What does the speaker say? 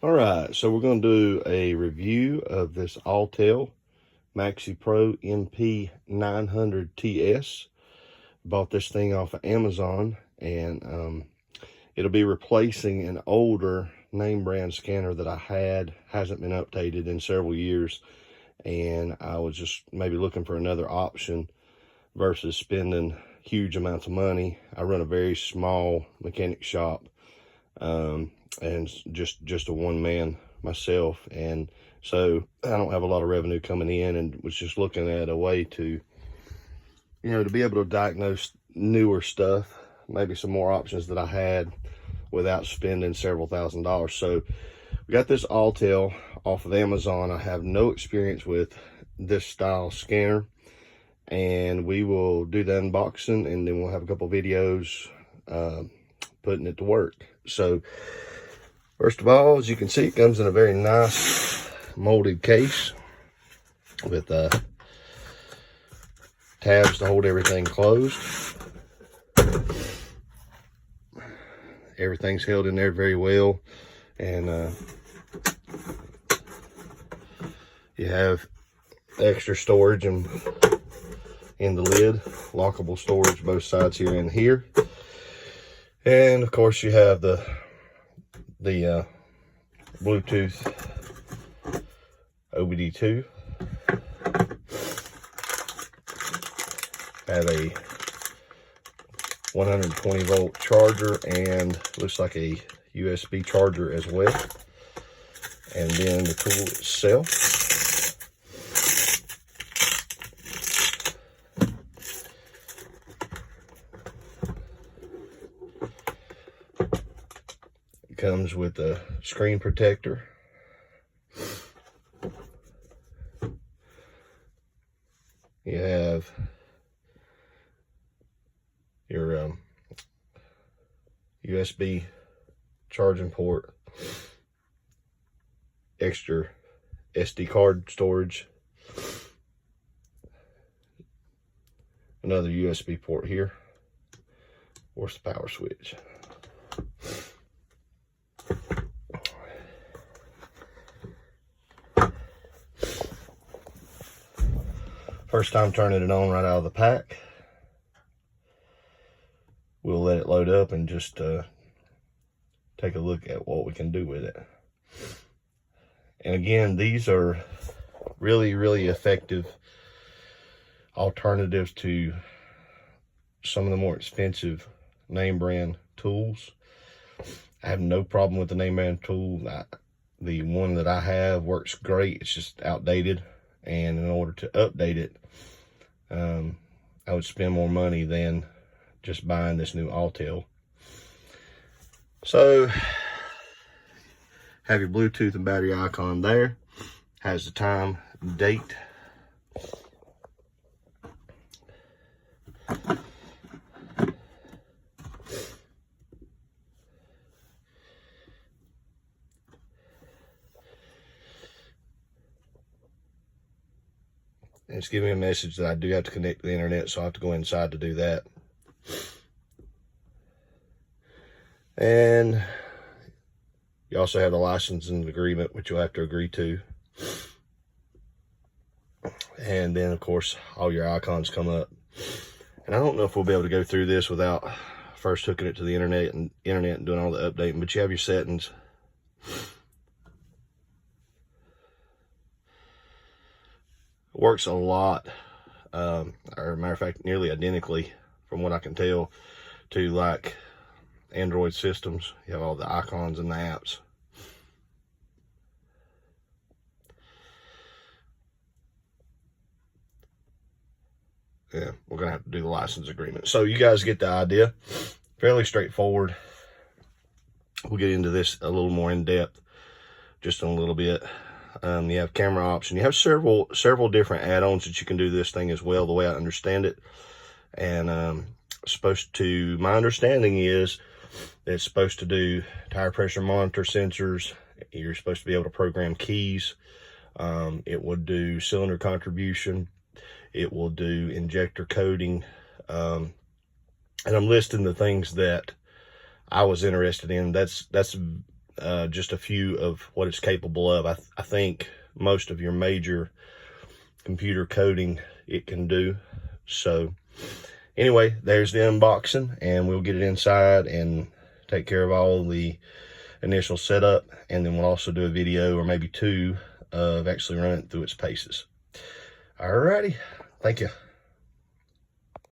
All right, so we're going to do a review of this Autel MP900-TS. Bought this thing off of Amazon, and it'll be replacing an older name brand scanner that I had. Hasn't been updated in several years, and I was just maybe looking for another option versus spending huge amounts of money. I run a very small mechanic shop, and just a one-man myself, and so I don't have a lot of revenue coming in, and was just looking at a way to, to be able to diagnose newer stuff, maybe some more options that I had without spending several $1,000s. So we got this Autel off of Amazon. I have no experience with this style scanner, and we will do the unboxing, and then we'll have a couple videos putting it to work. So first of all, as you can see, it comes in a very nice molded case with tabs to hold everything closed. Everything's held in there very well, and you have extra storage in the lid, lockable storage both sides here and here, and of course you have the Bluetooth OBD2. Have a 120 volt charger, and looks like a USB charger as well. And then the tool itself. It comes with a screen protector. You have your USB charging port, extra SD card storage, another USB port here. Where's the power switch? First time turning it on right out of the pack. We'll let it load up and just take a look at what we can do with it. And again, these are really, really effective alternatives to some of the more expensive name brand tools. I have no problem with the name brand tool. The one that I have works great. It's just outdated, and in order to update it, I would spend more money than just buying this new Autel. So have your Bluetooth and battery icon there. Has the time, date. And it's giving me a message that I do have to connect to the internet, so I have to go inside to do that. And you also have the licensing agreement, which you'll have to agree to. And then, of course, all your icons come up. And I don't know if we'll be able to go through this without first hooking it to the internet and doing all the updating, but you have your settings. It works a lot, or a matter of fact, nearly identically, from what I can tell, to like Android systems. You have all the icons and the apps. Yeah, we're gonna have to do the license agreement. So you guys get the idea. Fairly straightforward. We'll get into this a little more in depth just in a little bit. You have camera option. You have several different add-ons that you can do this thing as well, the way I understand it. And my understanding is it's supposed to do tire pressure monitor sensors. You're supposed to be able to program keys. It will do cylinder contribution. It will do injector coding. And I'm listing the things that I was interested in. That's just a few of what it's capable of. I think most of your major computer coding it can do. So anyway, there's the unboxing, and we'll get it inside and take care of all the initial setup, and then we'll also do a video or maybe two of actually running it through its paces. Alrighty, thank you.